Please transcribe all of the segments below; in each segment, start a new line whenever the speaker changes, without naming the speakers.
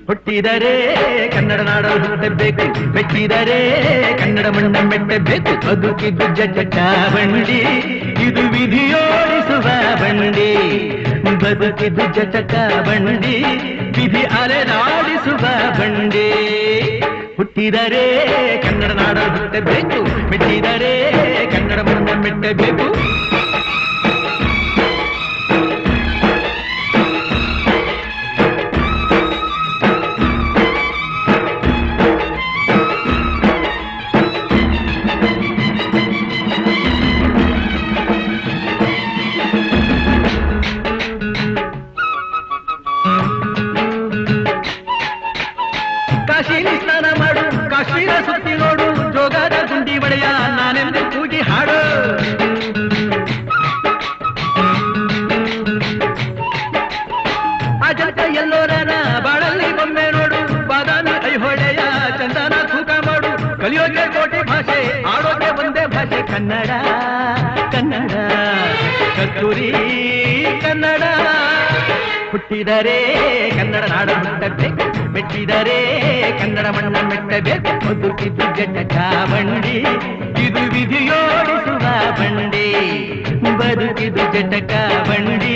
ಹುಟ್ಟಿದರೆ ಕನ್ನಡ ನಾಡಲು ಹುಟ್ಟಬೇಕು, ಮೆಟ್ಟಿದರೆ ಕನ್ನಡ ಮಣ್ಣ ಮೆಟ್ಟಬೇಕು. ಬದುಕಿದ್ದು ಜಟ ಬಂಡಿ, ಇದು ವಿಧಿಯೋಡಿಸುವ ಬಂಡಿ. ಬದುಕಿದ್ದು ಜಟ ಬಂಡಿ, ವಿಧಿ ಅಲೆದಾಡಿಸುವ ಬಂಡಿ. ಹುಟ್ಟಿದರೆ ಕನ್ನಡ ನಾಡಲು ಹುಟ್ಟಬೇಕು, ಮೆಟ್ಟಿದರೆ ಕನ್ನಡ ಮಣ್ಣ ಮೆಟ್ಟಬೇಕು. ಕಾಶಿಲಿ ಸ್ನಾನ ಮಾಡು, ಕಾಶ್ಮೀರ ಸುತ್ತಿ ನೋಡು, ಜೋಗದ ಗುಂಡಿ ಒಡೆಯ ನಾನೆಂದು ಕೂಗಿ ಹಾಡು. ಅಜಂತ ಎಲ್ಲೋರನ ಬಾಳಲ್ಲಿ ಬೊಮ್ಮೆ ನೋಡು, ಬಾದಾಮಿ ಐಹೊಳೆಯ ಚಂದನ ತೂಕ ಮಾಡು. ಕಲಿಯೋಕೆ ಕೋಟಿ ಭಾಷೆ, ಆಡೋಕೆ ಒಂದೇ ಭಾಷೆ ಕನ್ನಡ. ಕನ್ನಡ ಕಸ್ತೂರಿ ಕನ್ನಡ. ಹುಟ್ಟಿದರೆ ಕನ್ನಡ ನಾಡ ಹುಟ್ಟಬೇಕು, ಮೆಟ್ಟಿದರೆ ಕನ್ನಡ ಮಣ್ಣ ಮೆಟ್ಟಬೇಕು. ಬದುಕಿದ್ದು ಜಟ ಬಂಡಿ, ಇದು ವಿಧಿಯೋಡಿಸುವ ಬಂಡಿ. ಬದುಕಿದ್ದು ಜಟಕ ಬಂಡಿ,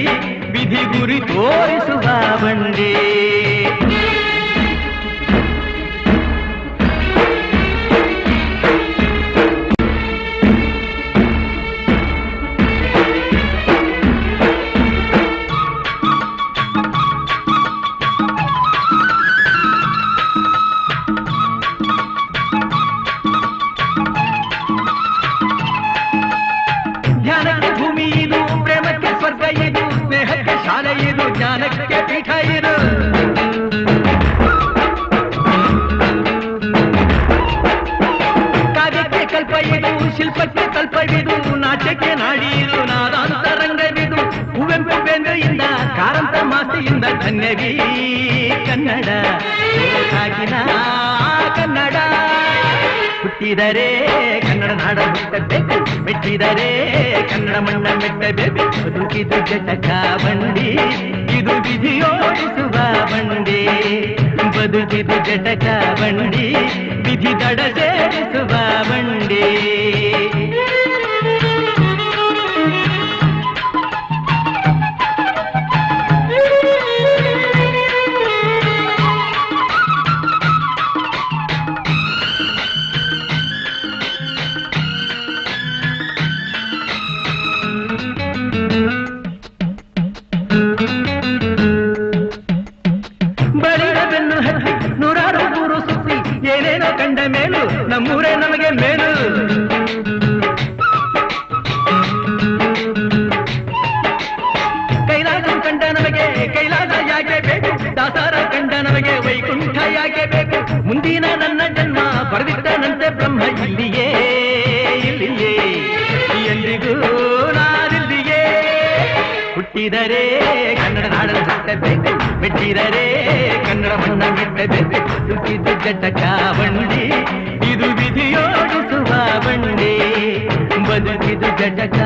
ವಿಧಿ ಗುರಿ ತೋರಿಸುವ ಬಂಡಿ. ಧ್ಯಾನಕ್ಕೆ ಭೂಮಿ ಇದು, ಪ್ರೇಮಕ್ಕೆ ಸ್ವರ್ಗ ಇದು, ಸ್ನೇಹಕ್ಕೆ ಶಾಲೆ ಇದು, ಜ್ಞಾನಕ್ಕೆ ಪೀಠ ಇದು. ಕಾವ್ಯಕ್ಕೆ ಕಲ್ಪ ಇದು, ಶಿಲ್ಪಕ್ಕೆ ಕಲ್ಪವಿದು, ನಾಟ್ಯಕ್ಕೆ ನಾಡಿ ಇದು, ನಾದಾಂತರಂಗವಿದು. ಕುವೆಂಪು ಬೇಂದ್ರೆಯಿಂದ, ಕಾರಂತ ಮಾಸ್ತಿಯಿಂದ ಧನ್ಯವೀ ಕನ್ನಡ. ಸಾಗಿನ ಕನ್ನಡ. ಹುಟ್ಟಿದರೆ ಕನ್ನಡ ನಾಡ ಹುಟ್ಟಬೇಕು, ಮೆಟ್ಟಿದರೆ ಕನ್ನಡ ಮಣ್ಣ ಮೆಟ್ಟಬೇಕು. ಬದುಕಿದ್ದು ಜಟಕ ಬಂಡಿ, ಇದು ವಿಧಿಯೋಡಿಸುವ ಬಂಡಿ. ಬದುಕಿದ್ದು ಜಟಕ ಬಂಡಿ, ವಿಧಿ ದಡ ಸೇರಿಸುವ ಬಂಡಿ. ಬಳಿರದನ್ನು ಹತ್ತಿ ನೂರಾರು ಊರು ಸುತ್ತಿ, ಏನೇನೋ ಕಂಡ ಮೇಲು ನಮ್ಮೂರೇ ನಮಗೆ ಮೇಲು. ಕೈಲಾಸ ಕಂಡ ನಮಗೆ ಕೈಲಾಸ ಯಾಕೆ ಬೇಕು, ದಾಸಾರ ಕಂಡ ನಮಗೆ ವೈಕುಂಠ ಯಾಕೆ ಬೇಕು. ಮುಂದಿನ ನನ್ನ ಜನ್ಮ ಬರೆದಿಟ್ಟನಂತೆ ಬ್ರಹ್ಮ ಇಲ್ಲಿಯೇ ಇಲ್ಲಿಯೇ, ಎಂದಿಗೂ ನಾನಿಲ್ಲಿಯೇ. ಹುಟ್ಟಿದರೆ ಕನ್ನಡ ನಾಡಲು ಹುಟ್ಟಬೇಕು, ಮೆಟ್ಟಿದರೆ ಕನ್ನಡ ಮಣ್ಣ ಮೆಟ್ಟಬೇಕು. ಬದುಕಿದ್ದು ಜಟಕ ಬಂಡಿ, ಇದು ವಿಧಿಯೋಡಿಸುವ ಬಂಡಿ. ಬದುಕಿದ್ದು ಜಟಕ